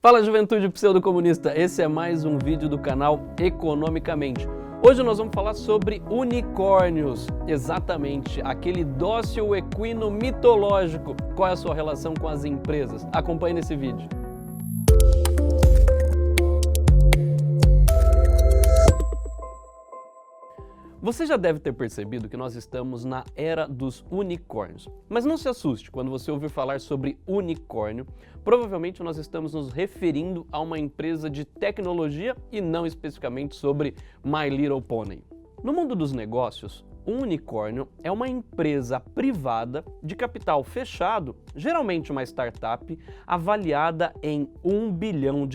Fala, juventude pseudo-comunista, esse é mais um vídeo do canal Economicamente. Hoje nós vamos falar sobre unicórnios, exatamente, aquele dócil equino mitológico. Qual é a sua relação com as empresas? Acompanhe nesse vídeo. Você já deve ter percebido que nós estamos na era dos unicórnios. Mas não se assuste quando você ouvir falar sobre unicórnio. Provavelmente nós estamos nos referindo a uma empresa de tecnologia e não especificamente sobre My Little Pony. No mundo dos negócios, um unicórnio é uma empresa privada de capital fechado, geralmente uma startup, avaliada em US$1 bilhão.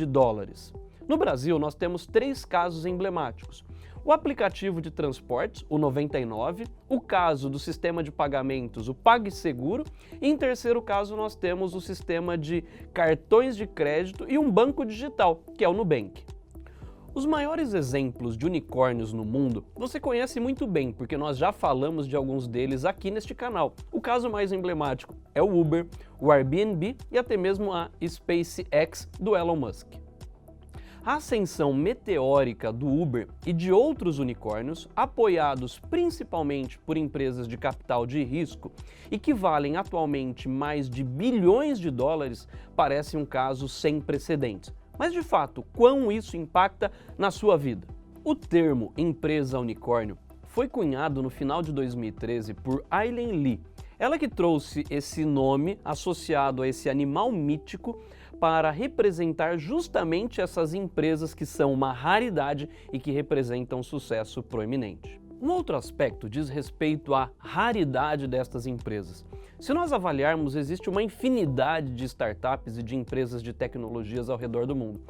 No Brasil, nós temos 3 casos emblemáticos. O aplicativo de transportes, o 99, o caso do sistema de pagamentos, o PagSeguro, e em terceiro caso nós temos o sistema de cartões de crédito e um banco digital, que é o Nubank. Os maiores exemplos de unicórnios no mundo você conhece muito bem, porque nós já falamos de alguns deles aqui neste canal. O caso mais emblemático é o Uber, o Airbnb e até mesmo a SpaceX do Elon Musk. A ascensão meteórica do Uber e de outros unicórnios, apoiados principalmente por empresas de capital de risco e que valem atualmente mais de bilhões de dólares, parece um caso sem precedentes. Mas de fato, quão isso impacta na sua vida? O termo empresa unicórnio foi cunhado no final de 2013 por Aileen Lee. Ela que trouxe esse nome associado a esse animal mítico para representar justamente essas empresas que são uma raridade e que representam sucesso proeminente. Um outro aspecto diz respeito à raridade destas empresas. Se nós avaliarmos, existe uma infinidade de startups e de empresas de tecnologias ao redor do mundo.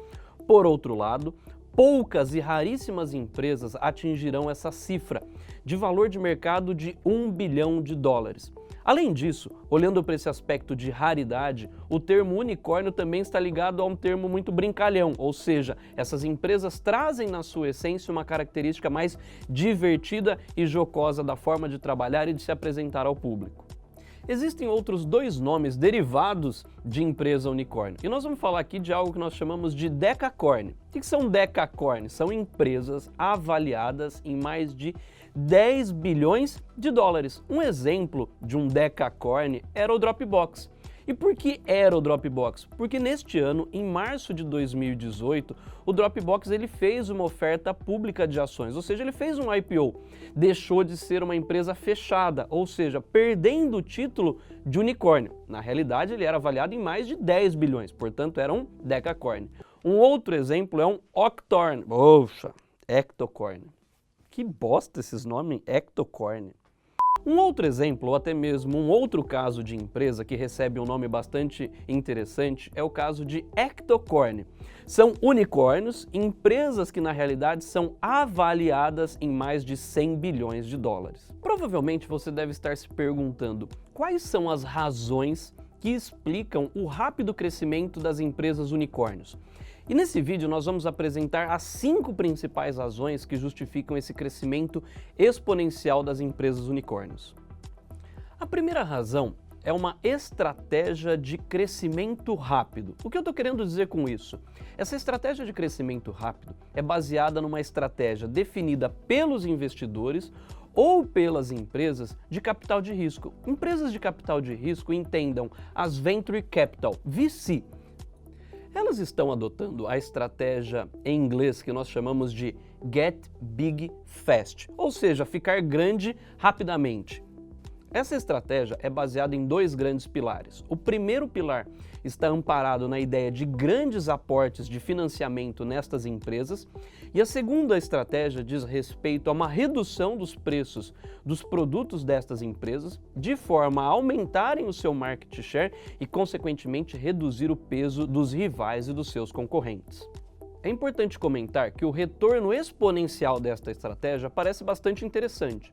Por outro lado, poucas e raríssimas empresas atingirão essa cifra de valor de mercado de US$1 bilhão. Além disso, olhando para esse aspecto de raridade, o termo unicórnio também está ligado a um termo muito brincalhão, ou seja, essas empresas trazem na sua essência uma característica mais divertida e jocosa da forma de trabalhar e de se apresentar ao público. Existem outros 2 nomes derivados de empresa unicórnio, e nós vamos falar aqui de algo que nós chamamos de decacorn. O que são decacorn? São empresas avaliadas em mais de US$10 bilhões. Um exemplo de um decacorn era o Dropbox. E por que era o Dropbox? Porque neste ano, em março de 2018, o Dropbox ele fez uma oferta pública de ações, ou seja, ele fez um IPO. Deixou de ser uma empresa fechada, ou seja, perdendo o título de unicórnio. Na realidade, ele era avaliado em mais de US$10 bilhões, portanto era um decacorn. Um outro exemplo é um octorn. Poxa, ectocorn. Que bosta esses nomes, ectocorn. Um outro exemplo, ou até mesmo um outro caso de empresa que recebe um nome bastante interessante é o caso de ectocorn. São unicórnios, empresas que na realidade são avaliadas em mais de US$100 bilhões. Provavelmente você deve estar se perguntando quais são as razões que explicam o rápido crescimento das empresas unicórnios. E nesse vídeo nós vamos apresentar as 5 principais razões que justificam esse crescimento exponencial das empresas unicórnios. A primeira razão é uma estratégia de crescimento rápido. O que eu estou querendo dizer com isso? Essa estratégia de crescimento rápido é baseada numa estratégia definida pelos investidores ou pelas empresas de capital de risco. Empresas de capital de risco entendam as Venture Capital, VC. Elas estão adotando a estratégia em inglês que nós chamamos de Get Big Fast, ou seja, ficar grande rapidamente. Essa estratégia é baseada em 2 grandes pilares. O primeiro pilar está amparado na ideia de grandes aportes de financiamento nestas empresas, e a segunda estratégia diz respeito a uma redução dos preços dos produtos destas empresas, de forma a aumentarem o seu market share e, consequentemente, reduzir o peso dos rivais e dos seus concorrentes. É importante comentar que o retorno exponencial desta estratégia parece bastante interessante.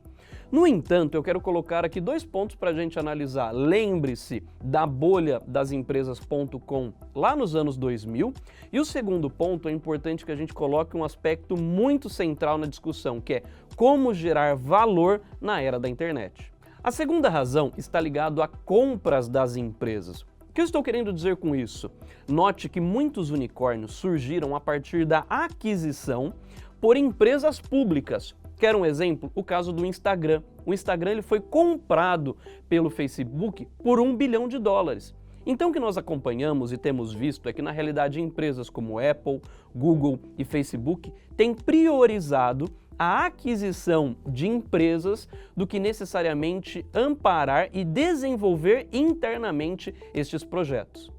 No entanto, eu quero colocar aqui 2 pontos para a gente analisar. Lembre-se da bolha das empresas.com lá nos anos 2000. E o segundo ponto, é importante que a gente coloque um aspecto muito central na discussão, que é como gerar valor na era da internet. A segunda razão está ligada a compras das empresas. O que eu estou querendo dizer com isso? Note que muitos unicórnios surgiram a partir da aquisição por empresas públicas. Quer um exemplo? O caso do Instagram. O Instagram ele foi comprado pelo Facebook por US$ 1 bilhão. Então o que nós acompanhamos e temos visto é que na realidade empresas como Apple, Google e Facebook têm priorizado a aquisição de empresas do que necessariamente amparar e desenvolver internamente estes projetos.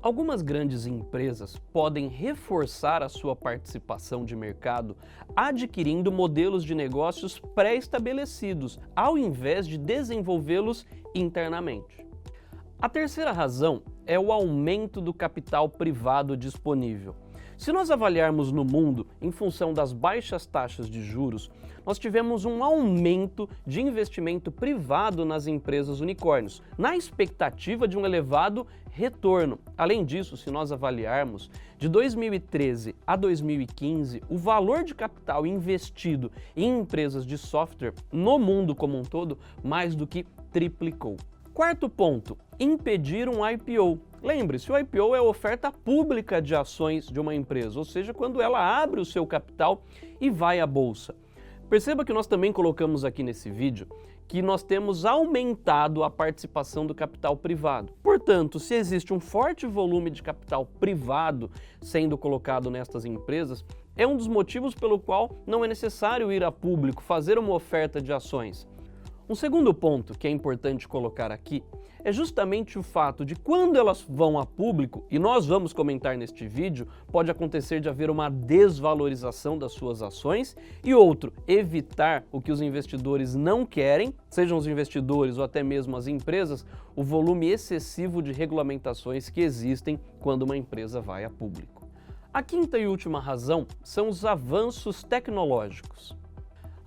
Algumas grandes empresas podem reforçar a sua participação de mercado adquirindo modelos de negócios pré-estabelecidos, ao invés de desenvolvê-los internamente. A terceira razão é o aumento do capital privado disponível. Se nós avaliarmos no mundo, em função das baixas taxas de juros, nós tivemos um aumento de investimento privado nas empresas unicórnios, na expectativa de um elevado retorno. Além disso, se nós avaliarmos, de 2013 a 2015, o valor de capital investido em empresas de software no mundo como um todo mais do que triplicou. Quarto ponto, impedir um IPO. Lembre-se, o IPO é a oferta pública de ações de uma empresa, ou seja, quando ela abre o seu capital e vai à bolsa. Perceba que nós também colocamos aqui nesse vídeo que nós temos aumentado a participação do capital privado. Portanto, se existe um forte volume de capital privado sendo colocado nestas empresas, é um dos motivos pelo qual não é necessário ir a público, fazer uma oferta de ações. Um segundo ponto que é importante colocar aqui é justamente o fato de quando elas vão a público, e nós vamos comentar neste vídeo, pode acontecer de haver uma desvalorização das suas ações e outro, evitar o que os investidores não querem, sejam os investidores ou até mesmo as empresas, o volume excessivo de regulamentações que existem quando uma empresa vai a público. A quinta e última razão são os avanços tecnológicos.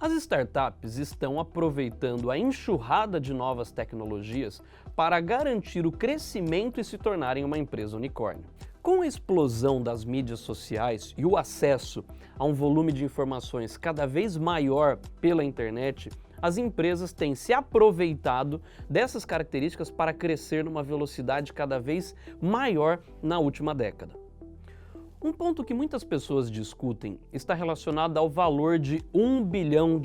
As startups estão aproveitando a enxurrada de novas tecnologias para garantir o crescimento e se tornarem uma empresa unicórnio. Com a explosão das mídias sociais e o acesso a um volume de informações cada vez maior pela internet, as empresas têm se aproveitado dessas características para crescer numa velocidade cada vez maior na última década. Um ponto que muitas pessoas discutem está relacionado ao valor de US$ 1 bilhão.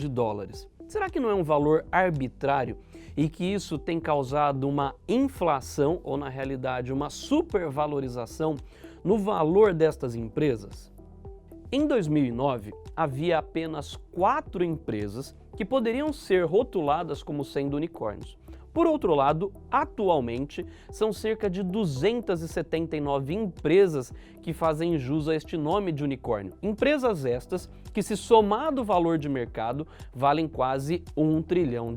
Será que não é um valor arbitrário e que isso tem causado uma inflação ou, na realidade, uma supervalorização no valor destas empresas? Em 2009, havia apenas 4 empresas que poderiam ser rotuladas como sendo unicórnios. Por outro lado, atualmente, são cerca de 279 empresas que fazem jus a este nome de unicórnio. Empresas estas que, se somado o valor de mercado, valem quase US$ 1 trilhão.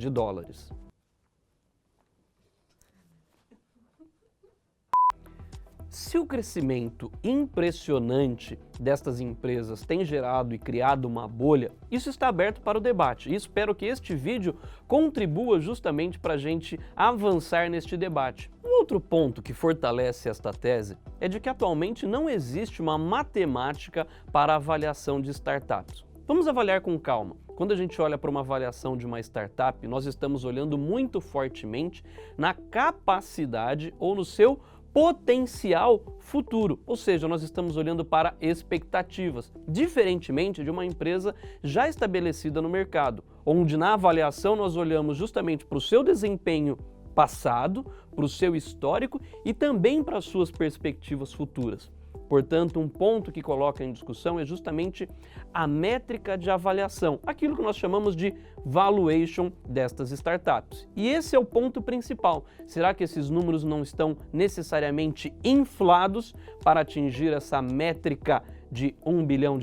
Se o crescimento impressionante destas empresas tem gerado e criado uma bolha, isso está aberto para o debate e espero que este vídeo contribua justamente para a gente avançar neste debate. Um outro ponto que fortalece esta tese é de que atualmente não existe uma matemática para a avaliação de startups. Vamos avaliar com calma. Quando a gente olha para uma avaliação de uma startup, nós estamos olhando muito fortemente na capacidade ou no seu potencial futuro, ou seja, nós estamos olhando para expectativas, diferentemente de uma empresa já estabelecida no mercado, onde na avaliação nós olhamos justamente para o seu desempenho passado, para o seu histórico e também para as suas perspectivas futuras. Portanto, um ponto que coloca em discussão é justamente a métrica de avaliação, aquilo que nós chamamos de valuation destas startups. E esse é o ponto principal. Será que esses números não estão necessariamente inflados para atingir essa métrica de US$ 1 bilhão?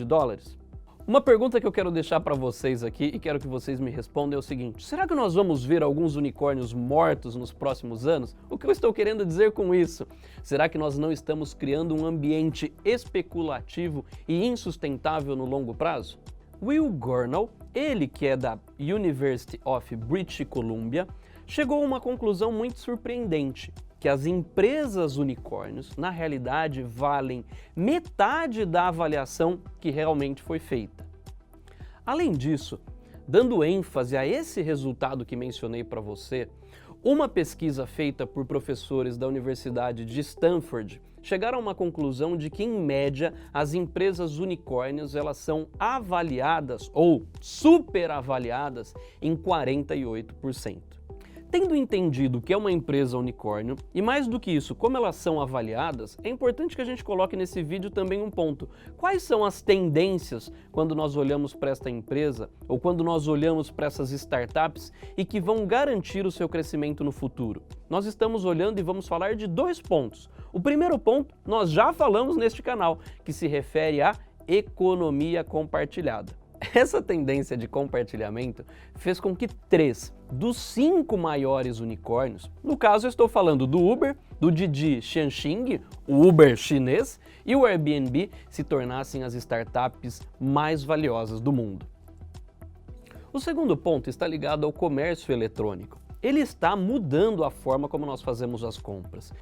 Uma pergunta que eu quero deixar para vocês aqui e quero que vocês me respondam é o seguinte: será que nós vamos ver alguns unicórnios mortos nos próximos anos? O que eu estou querendo dizer com isso? Será que nós não estamos criando um ambiente especulativo e insustentável no longo prazo? Will Gornall, ele que é da University of British Columbia, chegou a uma conclusão muito surpreendente, que as empresas unicórnios, na realidade, valem metade da avaliação que realmente foi feita. Além disso, dando ênfase a esse resultado que mencionei para você, Uma pesquisa feita por professores da Universidade de Stanford chegaram a uma conclusão de que, em média, as empresas unicórnios elas são avaliadas ou superavaliadas em 48%. Tendo entendido o que é uma empresa unicórnio, e mais do que isso, como elas são avaliadas, é importante que a gente coloque nesse vídeo também um ponto. Quais são as tendências quando nós olhamos para esta empresa, ou quando nós olhamos para essas startups e que vão garantir o seu crescimento no futuro? Nós estamos olhando e vamos falar de dois pontos. O primeiro ponto, nós já falamos neste canal, que se refere à economia compartilhada. Essa tendência de compartilhamento fez com que 3 dos 5 maiores unicórnios, no caso eu estou falando do Uber, do Didi Xuanxing, o Uber chinês, e o Airbnb, se tornassem as startups mais valiosas do mundo. O segundo ponto está ligado ao comércio eletrônico. Ele está mudando a forma como nós fazemos as compras.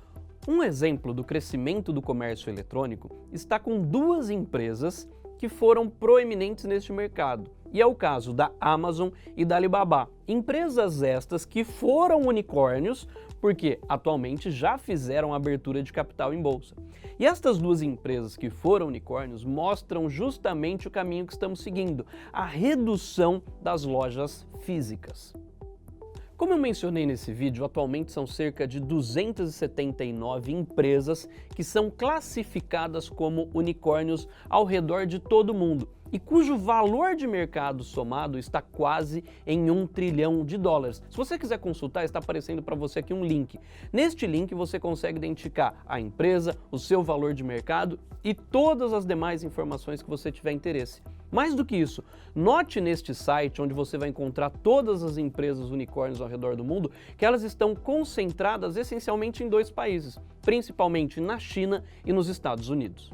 Um exemplo do crescimento do comércio eletrônico está com 2 empresas que foram proeminentes neste mercado, e é o caso da Amazon e da Alibaba. Empresas estas que foram unicórnios porque atualmente já fizeram abertura de capital em bolsa. E estas 2 empresas que foram unicórnios mostram justamente o caminho que estamos seguindo, a redução das lojas físicas. Como eu mencionei nesse vídeo, atualmente são cerca de 279 empresas que são classificadas como unicórnios ao redor de todo o mundo e cujo valor de mercado somado está quase em $1 trilhão. Se você quiser consultar, está aparecendo para você aqui um link. Neste link você consegue identificar a empresa, o seu valor de mercado e todas as demais informações que você tiver interesse. Mais do que isso, note neste site, onde você vai encontrar todas as empresas unicórnios ao redor do mundo, que elas estão concentradas essencialmente em 2 países, principalmente na China e nos Estados Unidos.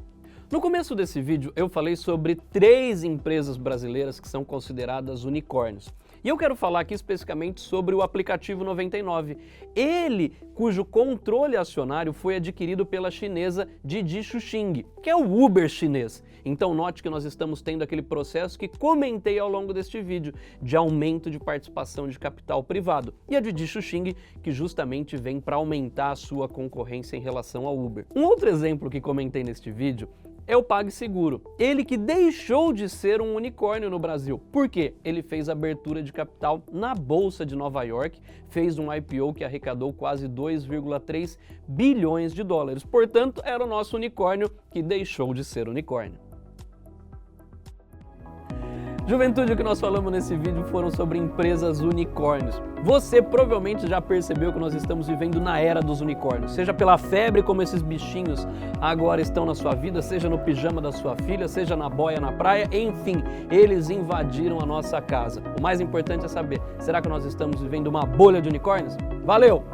No começo desse vídeo eu falei sobre 3 empresas brasileiras que são consideradas unicórnios. E eu quero falar aqui especificamente sobre o aplicativo 99, ele cujo controle acionário foi adquirido pela chinesa Didi Xuanxing, que é o Uber chinês. Então note que nós estamos tendo aquele processo que comentei ao longo deste vídeo, de aumento de participação de capital privado. E a Didi Xuanxing que justamente vem para aumentar a sua concorrência em relação ao Uber. Um outro exemplo que comentei neste vídeo é o PagSeguro, ele que deixou de ser um unicórnio no Brasil. Por quê? Ele fez abertura de capital na Bolsa de Nova York, fez um IPO que arrecadou quase $2,3 bilhões. Portanto, era o nosso unicórnio que deixou de ser unicórnio. Juventude, o que nós falamos nesse vídeo foram sobre empresas unicórnios. Você provavelmente já percebeu que nós estamos vivendo na era dos unicórnios, seja pela febre como esses bichinhos agora estão na sua vida, seja no pijama da sua filha, seja na boia na praia, enfim, eles invadiram a nossa casa. O mais importante é saber, será que nós estamos vivendo uma bolha de unicórnios? Valeu!